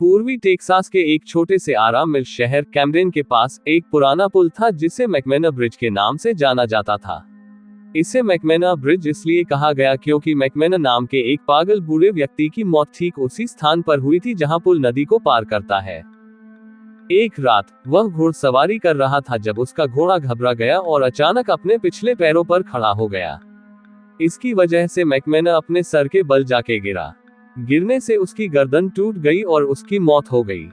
पूर्वी टेक्सास के एक छोटे से आराम मिल शहर कैमडेन के पास एक पुराना पुल था जिसे मैकमेना ब्रिज के नाम से जाना जाता था। इसे मैकमेना ब्रिज इसलिए कहा गया क्योंकि मैकमेना नाम के एक पागल बूढ़े व्यक्ति की मौत ठीक उसी स्थान पर हुई थी जहां पुल नदी को पार करता है। एक रात वह घुड़सवारी कर रहा था जब उसका घोड़ा घबरा गया और अचानक अपने पिछले पैरों पर खड़ा हो गया। इसकी वजह से मैकमेना अपने सर के बल जाके गिरा। गिरने से उसकी गर्दन टूट गई और उसकी मौत हो गई।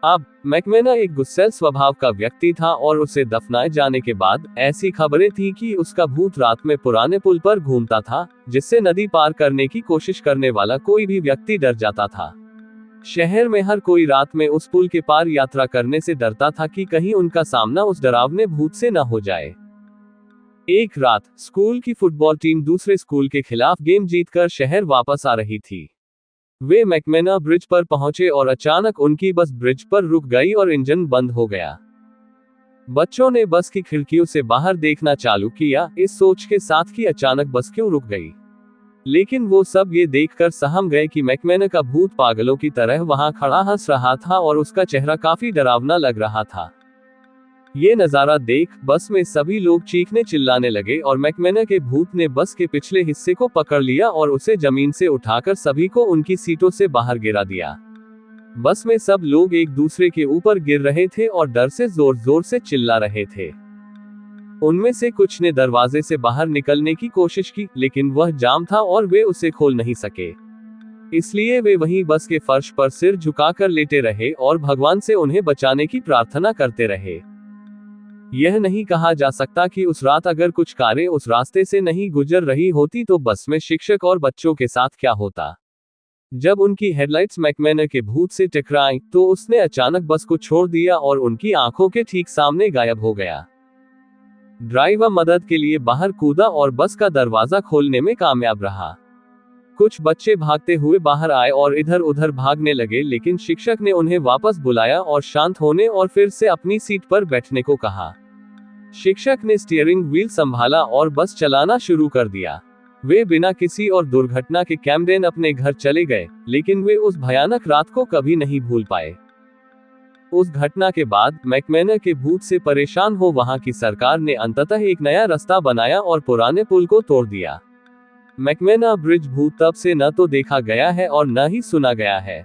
अब मैकमेना एक गुस्सैल स्वभाव का व्यक्ति था और उसे दफनाए जाने के बाद ऐसी खबरें थी कि उसका भूत रात में पुराने पुल पर घूमता था, जिससे नदी पार करने की कोशिश करने वाला कोई भी व्यक्ति डर जाता था। शहर में हर कोई रात में उस पुल के पार यात्रा करने से डरता था कि कहीं उनका सामना उस डरावने भूत से न हो जाए। एक रात स्कूल की फुटबॉल टीम दूसरे स्कूल के खिलाफ गेम जीतकर शहर वापस आ रही थी। वे मैकमेना ब्रिज पर पहुंचे और अचानक उनकी बस ब्रिज पर रुक गई और इंजन बंद हो गया। बच्चों ने बस की खिड़कियों से बाहर देखना चालू किया, इस सोच के साथ कि अचानक बस क्यों रुक गई। लेकिन वो सब ये देखकर सहम गए कि मैकमेना का भूत पागलों की तरह वहां खड़ा हंस रहा था और उसका चेहरा काफी डरावना लग रहा था। ये नजारा देख बस में सभी लोग चीखने चिल्लाने लगे और मैकमेना के भूत ने बस के पिछले हिस्से को पकड़ लिया और उसे जमीन से उठाकर सभी को उनकी सीटों से बाहर गिरा दिया। बस में सब लोग एक दूसरे के ऊपर गिर रहे थे और डर से जोर जोर से चिल्ला रहे थे। उनमें से कुछ ने दरवाजे से बाहर निकलने की कोशिश की, लेकिन वह जाम था और वे उसे खोल नहीं सके। इसलिए वे वहीं बस के फर्श पर सिर झुकाकर लेटे रहे और भगवान से उन्हें बचाने की प्रार्थना करते रहे। यह नहीं कहा जा सकता कि उस रात अगर कुछ कारें उस रास्ते से नहीं गुजर रही होती तो बस में शिक्षक और बच्चों के साथ क्या होता। जब उनकी हेडलाइट्स मैकमेना के भूत से टकराई तो उसने अचानक बस को छोड़ दिया और उनकी आंखों के ठीक सामने गायब हो गया। ड्राइवर मदद के लिए बाहर कूदा और बस का दरवाजा खोलने में कामयाब रहा। कुछ बच्चे भागते हुए बाहर आए और इधर उधर भागने लगे, लेकिन शिक्षक ने उन्हें वापस बुलाया और शांत होने और फिर से अपनी सीट पर बैठने को कहा। शिक्षक ने स्टीयरिंग व्हील संभाला और बस चलाना शुरू कर दिया। वे बिना किसी और दुर्घटना के कैमडेन अपने घर चले गए, लेकिन वे उस भयानक रात को कभी नहीं भूल पाए। उस घटना के बाद मैकमेना के भूत से परेशान हो वहां की सरकार ने अंततः एक नया रास्ता बनाया और पुराने पुल को तोड़ दिया। मैकमेना ब्रिज भूत तब से न तो देखा गया है और न ही सुना गया है।